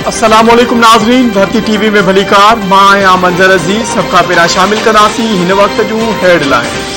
अस्सलामुअलैकुम नाज़रीन, धरती टीवी में भलीकार मां आहियां मंजर अज़ीज़। सबका पहिरां शामिल कंदासीं हिन वक्त जूं हेडलाइंस।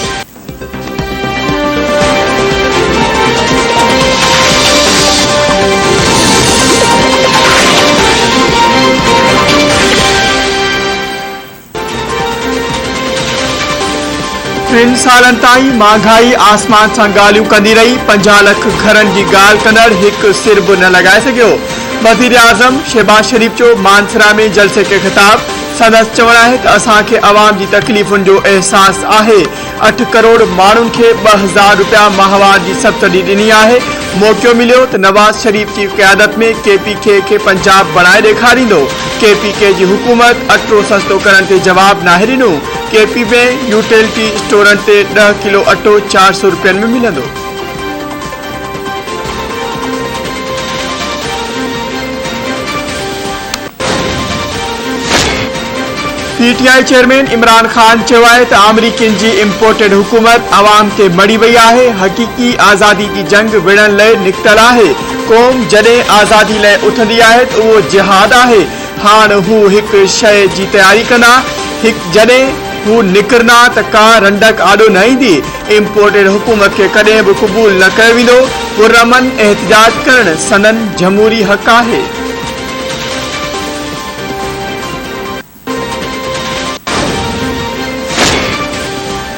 टिन सालनि ताईं महांगाई आसमान सां ॻाल्हियूं कंदी रही। 50 लख घरनि जी ॻाल्हि कंदड़ हिकु सिर बि न लॻाए सघियो। वज़ीर आज़म शहबाज शरीफ जो मानसरा में जलसे खे ख़िताब। संदसि चवणु आहे त असांखे अवाम जी तकलीफ़ुनि जो अहसास आहे। 8 करोड़ माण्हुनि खे 2000 रुपया माहवार जी सब्सिडी ॾिनी आहे। मौक़ो मिलियो त नवाज़ शरीफ जी क़यादत में KPK खे पंजाब बणाए ॾेखारींदो। KPK जी हुकूमत अटो सस्तो करण ते जवाब नाहे ॾिनो। KP में यूटिलिटी स्टोरनि ते 10 किलो अटो 400 रुपयनि में मिलंदो। PTI चेयरमैन इमरान खान चयो आहे त अमरीकियुनि जी इम्पोर्टेड हुकूमत अवाम ते मड़ी वई आहे। हक़ीक़ी आज़ादी जी जंग विढ़ण लाइ निकितल आहे। क़ौम जॾहिं आज़ादी लाइ उथंदी आहे त उहो जिहाद आहे। हाणे हू हिकु शइ जी तयारी कंदा। जॾहिं हू निकिरंदा त का रंडक आॾो न ईंदी। इम्पोर्टेड हुकूमत खे कॾहिं बि क़बूल न कयो वेंदो। पुरअमन एहतिजाज करणु संदन जमहूरी हक़ आहे।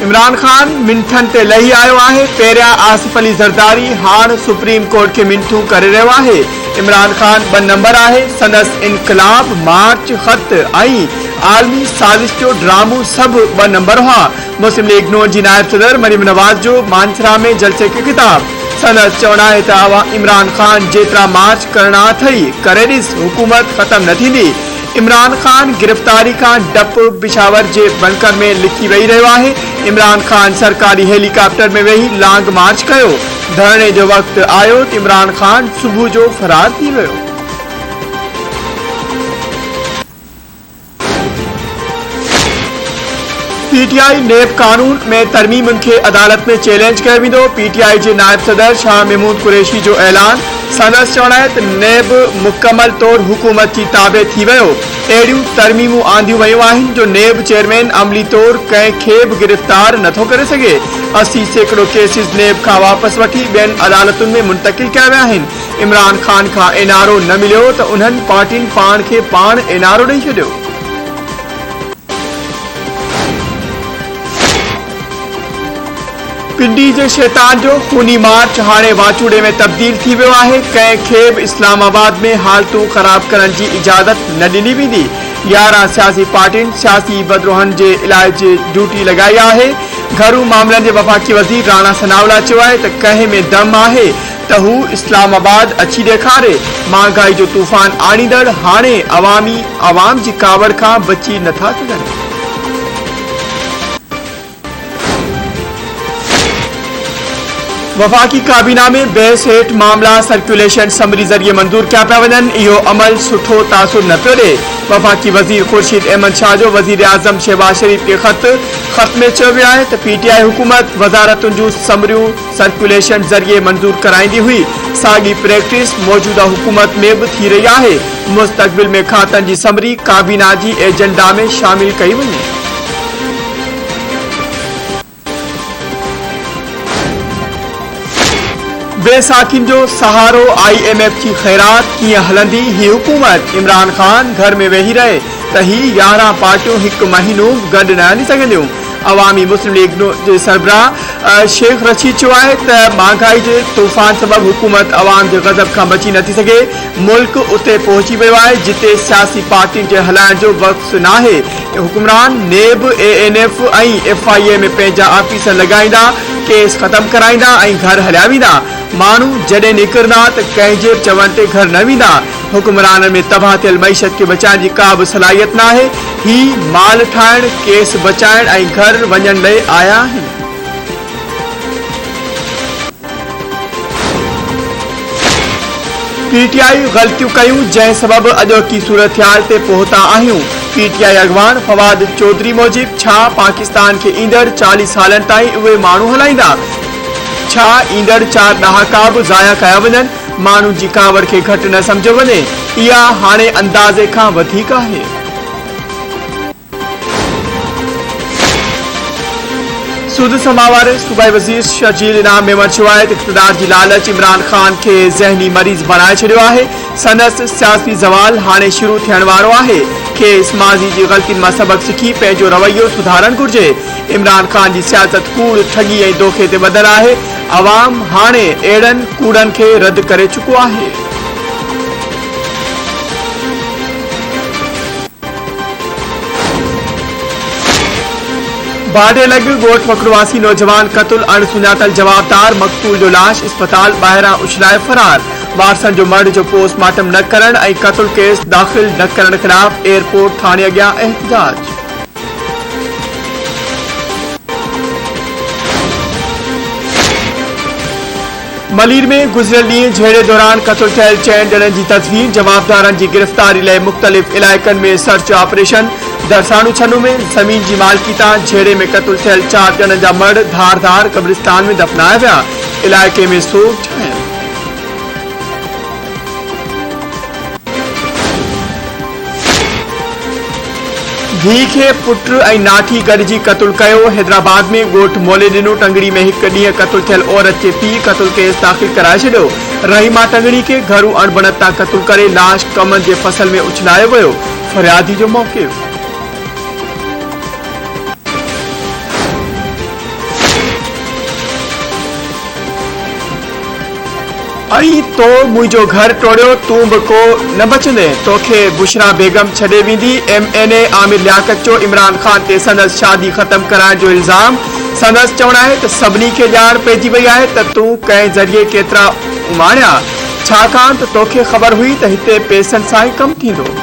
इमरान खान मिंथन ते लही आयो आहे। पहिरियां आसिफ अली ज़रदारी, हाणे सुप्रीम कोर्ट खे मिंथूं करे रहियो आहे। इमरान खान 2 नंबर आहे। संदसि इनकलाब, मार्च, ख़त ऐं आलमी साज़िश जो ड्रामो सभु 2 नंबर हुआ। मुस्लिम लीग नून जी नायब सदर मरियम नवाज़ जो मानसरा में जलसे खे ख़िताब। संदसि चवणु आहे त इमरान खान जेतिरा मार्च करणा अथई करे ॾिस, हुकूमत ख़तम न थींदी। इमरान खान गिरफ़्तारी खां डपु पिशावर जे बंकर में लिखी वेही रहियो आहे। इमरान खान सरकारी हेलीकॉप्टर में वेही लॉन्ग मार्च कयो। धरणे जो वक़्तु आयो त इमरान खान सुबुह जो फ़रार थी वियो। PTI नेब कानून में तरमीमुनि खे अदालत में चैलेंज कयो वेंदो। PTI जे नायब सदर शाह महमूद कुरैशी जो ऐलान। संदसि चवणु आहे त नेब मुकमल तौर हुकूमत जी ताबे थी वियो। अहिड़ियूं तरमीमूं आंदियूं वयूं आहिनि जो नेब चेयरमैन अमली तौर कंहिंखे बि गिरफ़्तार नथो करे सघे। 80% केसिस नेब खां वापसि वठी ॿियनि अदालतुनि में मुंतक़िल कया विया आहिनि। इमरान खान खां एनआरओ न मिलियो त उन्हनि पार्टियुनि पाण खे पाण एनआरओ ॾेई छॾियो। पिंडी जे शैतान जो खूनी मार्च हाणे वाचूड़े में तब्दील थी वियो आहे। कंहिंखे बि इस्लामाबाद में हालतूं ख़राब करण जी इजाज़त न ॾिनी वेंदी। 11 सियासी पार्टियुनि सियासी बदरूहनि जे इलाज जी ड्यूटी लॻाई आहे। घरू मामलनि जे वफ़ाक़ी वज़ीर राणा सनावला चयो आहे त कंहिं में दम आहे त हू इस्लामाबाद अची ॾेखारे। महांगाई जो तूफ़ान आणींदड़ हाणे अवाम जी कावड़ खां बची नथा सघनि। वफ़ाक़ी काबीना में बहस हेठि मामला सर्कुलेशन समरी ज़रिए मंज़ूर कया पिया वञनि। इहो अमल सुठो तासुर न पियो ॾे। वफ़ाक़ी वज़ीर खुर्शीद अहमद शाह जो वज़ीर आज़म शहबाज शरीफ खे ख़त में चयो वियो आहे त PTI हुकूमत वज़ारतुनि जूं समरियूं सर्कुलेशन ज़रिए मंज़ूर कराईंदी हुई। साॻी प्रैक्टिस मौजूदा हुकूमत में बि थी रही आहे। मुस्तक़बिल में खातनि जी समरी काबीना जी एजेंडा में शामिल कई वञे। बेसाखिन जो सहारो IMF की खैरात कीअं हलंदी ही हुकूमत। इमरान खान घर में वेही रहे त ही 11 पार्टियूं 1 महीनो गॾु न हली सघंदियूं। अवामी मुस्लिम लीग जे सरबराह शेख रशीद चयो आहे त महांगाई जे तूफ़ान सबबि हुकूमत अवाम जे गज़ब खां बची नथी सघे। मुल्क उते पहुची वियो आहे जिते सियासी पार्टियुनि जे हलाइण जो वक़्तु नाहे। हुक्मरान नेब ANF ऐं FIA में पंहिंजा ऑफिसर लॻाईंदा, केस ख़तमु कराईंदा ऐं घर हलिया वेंदा। माण्हू जॾहिं निकिरंदा त कंहिंजे चवण ते घर न वेंदा। हुक्मराननि में तबाह थियल मईशत खे बचाइण जी का बि सलाहियत न आहे। ही माल ठाहिण, केस बचाइण ऐं घर वञण लाइ आया आहिनि। PTI ग़लतियूं कयूं जंहिं सबबि अॼोकी सूरतहाल ते पहुता आहियूं। PTI अॻवान फवाद चौधरी मूजिब छा पाकिस्तान खे ईंदड़ 40 सालनि ताईं उहे माण्हू हलाईंदा? छा ईंदड़ 4 ॾहाका बि ज़ाया कया वञनि? माण्हू जी कावड़ खे घटि न सम्झो वञे। इहा हाणे अंदाज़े खां वधीक आहे। सूद समावार सूबाई वज़ीर शर्जील इनाम मेमन चयो आहे त इक़्तिदार जी लालच इमरान ख़ान खे ज़हनी मरीज़ बणाए छॾियो आहे। संदसि सियासी ज़वाल हाणे शुरू थियण वारो आहे। खेसि माज़ी जी ग़लतियुनि मां सबक़ सिखी पंहिंजो रवैयो सुधारणु घुर्जे। इमरान ख़ान जी सियासत कूड़, ठगी ऐं दोखे ते ॿधल आहे। अवाम हाणे अहिड़नि कूड़नि खे रद्द करे चुको आहे। बाडे लग गोठ वकड़वासी नौजवान कतुल अणसुञातल जवाबदार मक़तूल जो लाश अस्पताल ॿाहिरां उछलाए फरार। वारसन जो मर्द जो पोस्टमार्टम न करण ऐं कतुल केस दाख़िल न करण ख़िलाफ़ एयरपोर्ट थाने अॻियां एहतजाज। मलीर में गुज़िरियल ॾींहुं झेड़े दौरान क़तल थियल 4 ॼणनि जी तस्वीर। जवाबदारनि जी गिरफ़्तारी लाइ मुख़्तलिफ़ इलाइक़नि में सर्च ऑपरेशन। दरसानू छन्नू में ज़मीन जी मालिकी तां झेड़े में क़तल थियल 4 ॼणनि जा मर्द धारदार क़ब्रिस्तान में दफ़नाया विया। इलाइक़े में सोग छाया। धी खे पुट ऐं नाठी गॾिजी क़तल कयो। हैदराबाद में ॻोठ मोले ॾिनो। टंगड़ी में हिकु ॾींहुं क़तल थियल औरत जे पीउ क़तल केस दाख़िल कराए छॾियो। रहीमा टंगड़ी खे घरू अणबणत तां क़तल करे लाश कमनि जे फसल में उछलायो वियो। फरियादी जो मौक़िफ़। आई तो मुझो घर टोड़ियो तू भी को न बचंदे। तोखे बुशरा बेगम छड़े वींदी। MNA आमिर लियाकत चो इमरान खान ते संदसि शादी ख़त्म कराइण जो इल्ज़ाम। संदसि चवण आहे त सभिनी खे ॼाण पइजी वई आहे त तूं कंहिं ज़रिए केतिरा उमाणिया, छाकाणि त तोखे ख़बर हुई त हिते पैसनि सां ई कमु थींदो।